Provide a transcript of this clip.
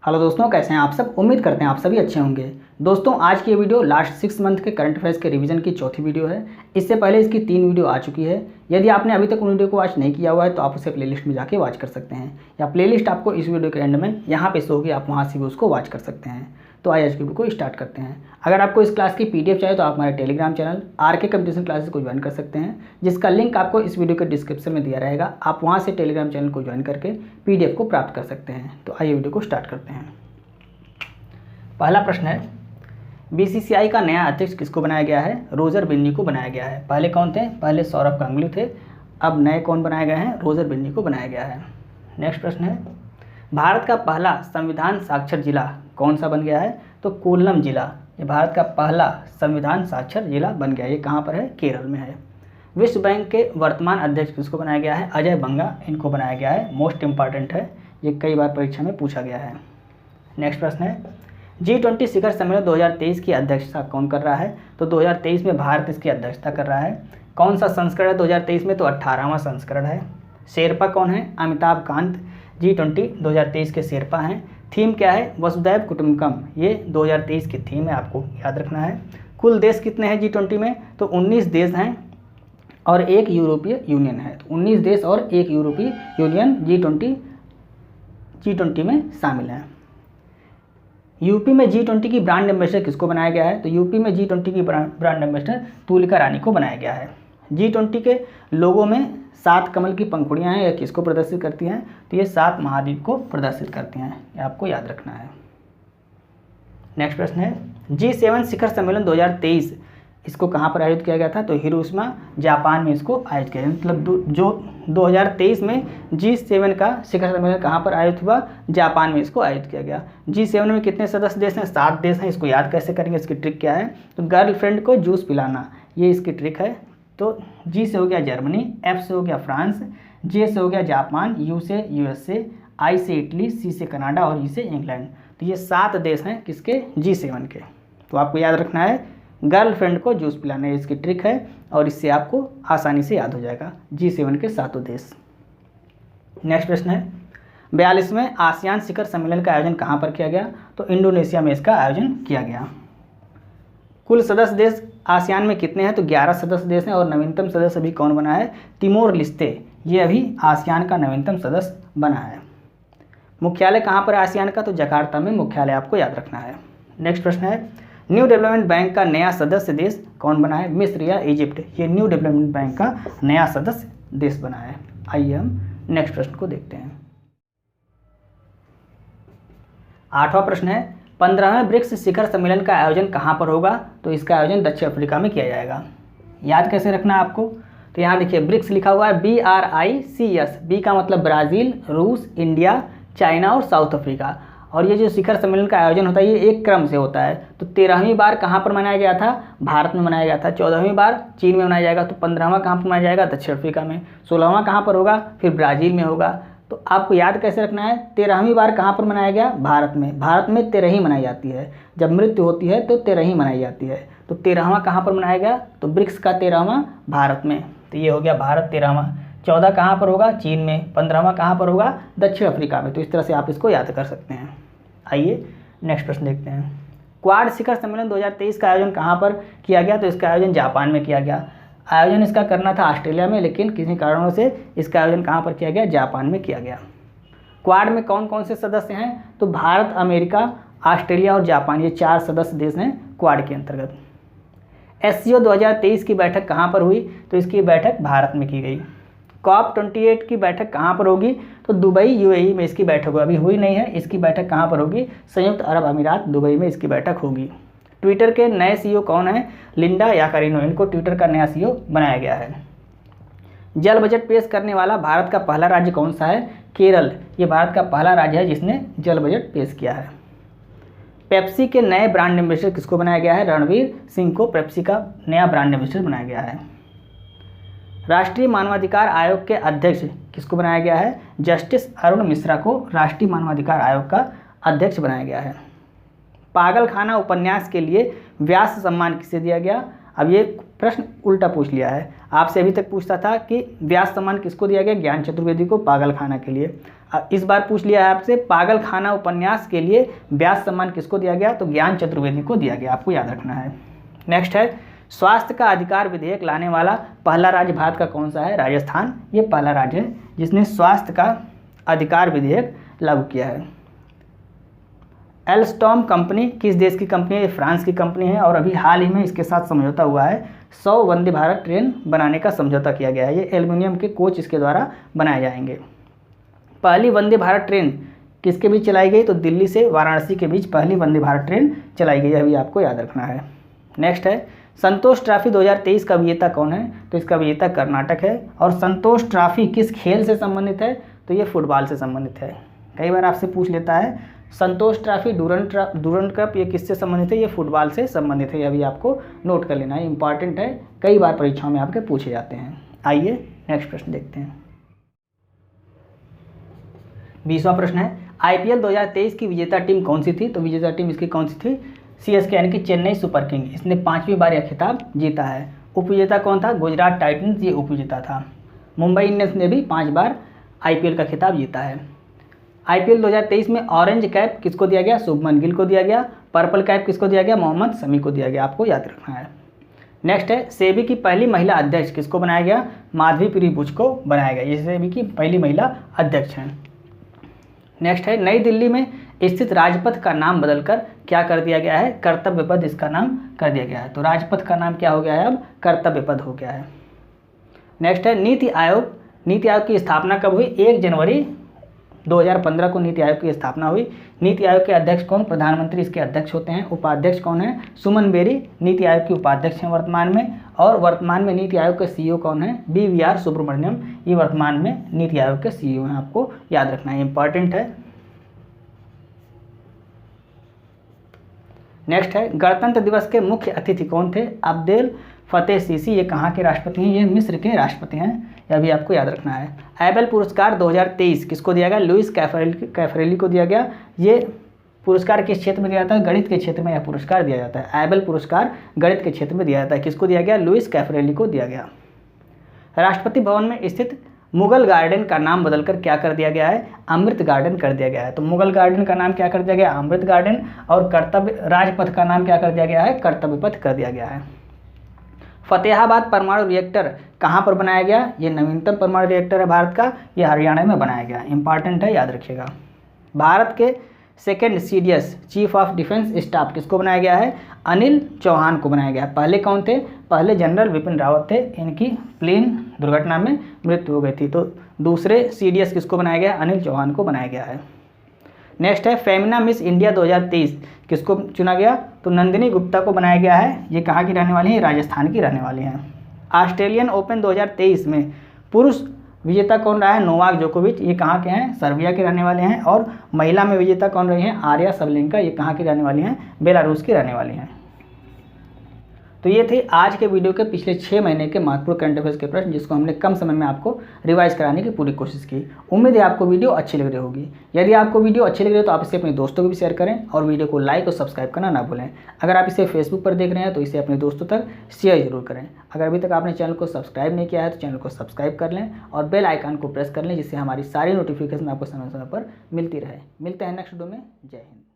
Hello दोस्तों, कैसे हैं आप सब। उम्मीद करते हैं आप सभी अच्छे होंगे। दोस्तों, आज की ये वीडियो लास्ट 6 मंथ के करंट अफेयर्स के रिवीजन की चौथी वीडियो है। इससे पहले इसकी 3 वीडियो आ चुकी है। यदि आपने अभी तक उन वीडियो को वॉच नहीं किया हुआ है तो आप उसे प्लेलिस्ट में जाके वॉच कर सकते हैं, या प्लेलिस्ट आपको इस वीडियो के एंड में यहाँ पे शो होगी, आप वहाँ से भी उसको वॉच कर सकते हैं। तो आइए आज की वीडियो को स्टार्ट करते हैं। अगर आपको इस क्लास की पीडीएफ चाहिए तो आप हमारे Telegram channel RK competition classes को ज्वाइन कर सकते हैं, जिसका लिंक आपको इस वीडियो के डिस्क्रिप्शन में दिया रहेगा। आप वहाँ से टेलीग्राम चैनल को ज्वाइन करके पीडीएफ को प्राप्त कर सकते हैं। तो आइए वीडियो को स्टार्ट करते हैं। पहला प्रश्न है, बीसीसीआई का नया अध्यक्ष किसको बनाया गया है। रोजर बिन्नी को बनाया गया है। पहले कौन थे? पहले सौरभ गांगुली थे। अब नए कौन बनाए गए हैं? रोजर बिन्नी को बनाया गया है। नेक्स्ट प्रश्न है, भारत का पहला संविधान साक्षर जिला कौन सा बन गया है। तो कोल्लम जिला ये भारत का पहला संविधान साक्षर जिला बन गया है। ये कहाँ पर है? केरल में है। विश्व बैंक के वर्तमान अध्यक्ष किसको बनाया गया है? अजय बंगा इनको बनाया गया है। मोस्ट इंपॉर्टेंट है, ये कई बार परीक्षा में पूछा गया है। नेक्स्ट प्रश्न है, G20 शिखर सम्मेलन 2023 की अध्यक्षता कौन कर रहा है। तो 2023 में भारत इसकी अध्यक्षता कर रहा है। कौन सा संस्करण है 2023 में? तो 18वां संस्करण है। शेरपा कौन है? अमिताभ कांत G20 2023 के शेरपा हैं। थीम क्या है? वसुधैव कुटुंबकम, ये 2023 की थीम है, आपको याद रखना है। कुल देश कितने हैं G20 में? तो 19 देश हैं और एक यूरोपीय यूनियन है। तो 19 देश और एक यूरोपीय यूनियन G20 में शामिल हैं। यूपी में G20 की ब्रांड एम्बेसडर किसको बनाया गया है। तो यूपी में G20 की ब्रांड एम्बेसडर तुलिका रानी को बनाया गया है। G20 के लोगों में 7 कमल की पंखुड़ियां हैं, यह किसको प्रदर्शित करती हैं। तो ये 7 महाद्वीप को प्रदर्शित करती हैं, ये आपको याद रखना है। नेक्स्ट प्रश्न है, G7 शिखर सम्मेलन 2023 इसको कहाँ पर आयोजित किया गया था। तो हिरोशिमा जापान में इसको आयोजित किया गया। मतलब जो 2023 में G7 का शिखर सम्मेलन कहाँ पर आयोजित हुआ? जापान में इसको आयोजित किया गया। G7 में कितने सदस्य देश हैं? 7 देश हैं। इसको याद कैसे करेंगे, इसकी ट्रिक क्या है? तो गर्लफ्रेंड को जूस पिलाना, ये इसकी ट्रिक है। तो G से हो गया जर्मनी, F से हो गया फ्रांस, J से हो गया जापान, U से USA, I से इटली, C से कनाडा और E से इंग्लैंड। तो ये 7 देश हैं किसके? G7 के। तो आपको याद रखना है गर्लफ्रेंड को जूस पिलाना, इसकी ट्रिक है और इससे आपको आसानी से याद हो जाएगा G7 के 7 देश। नेक्स्ट प्रश्न है, 42वें आसियान शिखर सम्मेलन का आयोजन कहाँ पर किया गया। तो इंडोनेशिया में इसका आयोजन किया गया। कुल सदस्य देश आसियान में कितने हैं? तो 11 सदस्य देश हैं और नवीनतम सदस्य अभी कौन बना है? तिमोर लिस्ते, ये अभी आसियान का नवीनतम सदस्य बना है। मुख्यालय कहाँ पर है आसियान का? तो जकार्ता में मुख्यालय आपको याद रखना है। नेक्स्ट प्रश्न है, न्यू डेवलपमेंट बैंक का नया सदस्य देश कौन बना है? मिस्र या इजिप्ट, ये न्यू डेवलपमेंट बैंक का नया सदस्य देश बना है। आइए हम नेक्स्ट प्रश्न को देखते हैं। 8वां प्रश्न है, 15वें ब्रिक्स शिखर सम्मेलन का आयोजन कहाँ पर होगा। तो इसका आयोजन दक्षिण अफ्रीका में किया जाएगा। याद कैसे रखना है आपको? तो यहाँ देखिए ब्रिक्स लिखा हुआ है BRICS, बी का मतलब ब्राज़ील, रूस, इंडिया, चाइना और साउथ अफ्रीका। और ये जो शिखर सम्मेलन का आयोजन होता है ये एक क्रम से होता है। तो 13वीं बार कहाँ पर मनाया गया था? भारत में मनाया गया था। 14वीं बार चीन में मनाया जाएगा। तो 15वां कहाँ पर मनाया जाएगा? दक्षिण अफ्रीका में। 16वां कहाँ पर होगा? फिर ब्राज़ील में होगा। तो आपको याद कैसे रखना है? 13वीं बार कहाँ पर मनाया गया? भारत में। भारत में 13 ही मनाई जाती है। जब मृत्यु होती है तो 13 ही मनाई जाती है। तो 13वां कहाँ पर मनाया गया? तो ब्रिक्स का 13वां भारत में। तो ये हो गया भारत 13वां। 14 कहाँ पर होगा? चीन में। 15वां कहाँ पर होगा? दक्षिण अफ्रीका में। तो इस तरह से आप इसको याद कर सकते हैं। आइए नेक्स्ट प्रश्न देखते हैं। क्वाड शिखर सम्मेलन 2023 का आयोजन कहाँ पर किया गया। तो इसका आयोजन जापान में किया गया। आयोजन इसका करना था ऑस्ट्रेलिया में, लेकिन किसी कारणों से इसका आयोजन कहाँ पर किया गया? जापान में किया गया। क्वाड में कौन कौन से सदस्य हैं? तो भारत, अमेरिका, ऑस्ट्रेलिया और जापान, ये 4 सदस्य देश हैं क्वाड के अंतर्गत। SCO 2023 की बैठक कहाँ पर हुई। तो इसकी बैठक भारत में की गई। COP28 की बैठक कहाँ पर होगी। तो दुबई UAE में इसकी बैठक अभी हुई नहीं है। इसकी बैठक कहाँ पर होगी? संयुक्त अरब अमीरात दुबई में इसकी बैठक होगी। ट्विटर के नए CEO कौन है? लिंडा याकारिनो, इनको ट्विटर का नया CEO बनाया गया है। जल बजट पेश करने वाला भारत का पहला राज्य कौन सा है? केरल, ये भारत का पहला राज्य है जिसने जल बजट पेश किया है। पेप्सी के नए ब्रांड एम्बेसडर किसको बनाया गया है? रणवीर सिंह को पेप्सी का नया ब्रांड एम्बेसडर बनाया गया है। राष्ट्रीय मानवाधिकार आयोग के अध्यक्ष किसको बनाया गया है? जस्टिस अरुण मिश्रा को राष्ट्रीय मानवाधिकार आयोग का अध्यक्ष बनाया गया है। पागल खाना उपन्यास के लिए व्यास सम्मान किसे दिया गया? अब ये प्रश्न उल्टा पूछ लिया है, आपसे अभी तक पूछता था कि व्यास सम्मान किसको दिया गया, ज्ञान चतुर्वेदी को पागल खाना के लिए। इस बार पूछ लिया है आपसे पागल खाना उपन्यास के लिए व्यास सम्मान किसको दिया गया, तो ज्ञान चतुर्वेदी को दिया गया, आपको याद रखना है। नेक्स्ट है स्वास्थ्य का अधिकार विधेयक लाने वाला पहला राज्य भारत का कौन सा है, राजस्थान ये पहला राज्य है जिसने स्वास्थ्य का अधिकार विधेयक लागू किया है। एल्स्टॉम कंपनी किस देश की कंपनी है, फ्रांस की कंपनी है और अभी हाल ही में इसके साथ समझौता हुआ है, 100 वंदे भारत ट्रेन बनाने का समझौता किया गया है। ये एल्युमिनियम के कोच इसके द्वारा बनाए जाएंगे। पहली वंदे भारत ट्रेन किसके बीच चलाई गई, तो दिल्ली से वाराणसी के बीच पहली वंदे भारत ट्रेन चलाई गई, अभी आपको याद रखना है। नेक्स्ट है संतोष ट्रॉफी 2023 का विजेता कौन है, तो इसका विजेता कर्नाटक है। और संतोष ट्रॉफी किस खेल से संबंधित है, तो ये फुटबॉल से संबंधित है। कई बार आपसे पूछ लेता है संतोष ट्रॉफी डूरंड कप ये किससे संबंधित है, ये फुटबॉल से संबंधित है, अभी आपको नोट कर लेना है, इंपॉर्टेंट है, कई बार परीक्षाओं में आपके पूछे जाते हैं। आइए नेक्स्ट प्रश्न देखते हैं। 20वां प्रश्न है IPL 2023 की विजेता टीम कौन सी थी, तो विजेता टीम इसकी कौन सी थी, CSK यानी कि चेन्नई सुपर किंग, इसने 5वीं बार यह खिताब जीता है। उपविजेता कौन था, गुजरात टाइटंस ये उपविजेता था। मुंबई इंडियंस ने भी 5 बार IPL का खिताब जीता है। IPL 2023 में ऑरेंज कैप किसको दिया गया, शुभमन गिल को दिया गया। पर्पल कैप किसको दिया गया, मोहम्मद शमी को दिया गया, आपको याद रखना है। नेक्स्ट है सेबी की पहली महिला अध्यक्ष किसको बनाया गया, माधवी बुच को बनाया गया, ये सेबी की पहली महिला अध्यक्ष हैं। नेक्स्ट है नई दिल्ली में स्थित राजपथ का नाम बदलकर क्या कर दिया गया है, कर्तव्य पथ इसका नाम कर दिया गया है। तो राजपथ का नाम क्या हो गया है, अब कर्तव्य पथ हो गया है। नेक्स्ट है नीति आयोग की स्थापना कब हुई, 1 जनवरी 2015 को नीति आयोग की स्थापना हुई। नीति आयोग के अध्यक्ष कौन, प्रधानमंत्री इसके अध्यक्ष होते हैं। उपाध्यक्ष कौन है, सुमन बेरी नीति आयोग की उपाध्यक्ष हैं वर्तमान में। और वर्तमान में नीति आयोग के CEO कौन है, BVR सुब्रमण्यम, ये वर्तमान में नीति आयोग के CEO हैं, आपको याद रखना है, इंपॉर्टेंट है। नेक्स्ट है गणतंत्र दिवस के मुख्य अतिथि कौन थे, अब्देल फतेह सीसी, ये कहाँ के राष्ट्रपति हैं, ये मिस्र के राष्ट्रपति हैं, यह भी आपको याद रखना है। एबेल पुरस्कार 2023 किसको दिया गया, लुइस कैफरेली को दिया गया। ये पुरस्कार किस क्षेत्र में दिया जाता है, गणित के क्षेत्र में यह पुरस्कार दिया जाता है। एबेल पुरस्कार गणित के क्षेत्र में दिया जाता है, किसको दिया गया, लुइस कैफरेली को दिया गया। राष्ट्रपति भवन में स्थित मुगल गार्डन का नाम बदलकर क्या कर दिया गया है, अमृत गार्डन कर दिया गया है। तो मुगल गार्डन का नाम क्या कर दिया गया, अमृत गार्डन। और राजपथ का नाम क्या कर दिया गया है, कर्तव्य पथ कर दिया गया है। फतेहाबाद परमाणु रिएक्टर कहाँ पर बनाया गया, ये नवीनतम परमाणु रिएक्टर है भारत का, ये हरियाणा में बनाया गया, इंपॉर्टेंट है, याद रखिएगा। भारत के second CDS chief of defence staff किसको बनाया गया है, अनिल चौहान को बनाया गया है। पहले कौन थे, पहले जनरल विपिन रावत थे, इनकी प्लेन दुर्घटना में मृत्यु हो गई थी। तो दूसरे CDS किसको बनाया गया, अनिल चौहान को बनाया गया है। नेक्स्ट है फेमिना मिस इंडिया 2023 किसको चुना गया, तो नंदिनी गुप्ता को बनाया गया है, ये कहाँ की रहने वाली है, राजस्थान की रहने वाली हैं। ऑस्ट्रेलियन ओपन 2023 में पुरुष विजेता कौन रहा है, नोवाक जोकोविच, ये कहाँ के हैं, सर्बिया के रहने वाले हैं। और महिला में विजेता कौन रही हैं, आर्या सबलेंका, ये कहाँ की रहने वाली हैं, बेलारूस की रहने वाली हैं। तो ये थे आज के वीडियो के पिछले 6 महीने के महत्वपूर्ण करंट अफेयर्स के प्रश्न, जिसको हमने कम समय में आपको रिवाइज कराने की पूरी कोशिश की। उम्मीद है आपको वीडियो अच्छी लग रही होगी। यदि आपको वीडियो अच्छी लग रही है तो आप इसे अपने दोस्तों को भी शेयर करें और वीडियो को लाइक और सब्सक्राइब करना ना भूलें। अगर आप इसे फेसबुक पर देख रहे हैं तो इसे अपने दोस्तों तक शेयर जरूर करें। अगर अभी तक आपने चैनल को सब्सक्राइब नहीं किया है तो चैनल को सब्सक्राइब कर लें और बेल आइकन को प्रेस कर लें, जिससे हमारी सारी नोटिफिकेशन आपको समय समय पर मिलती रहे। मिलते हैं नेक्स्ट वीडियो में। जय हिंद।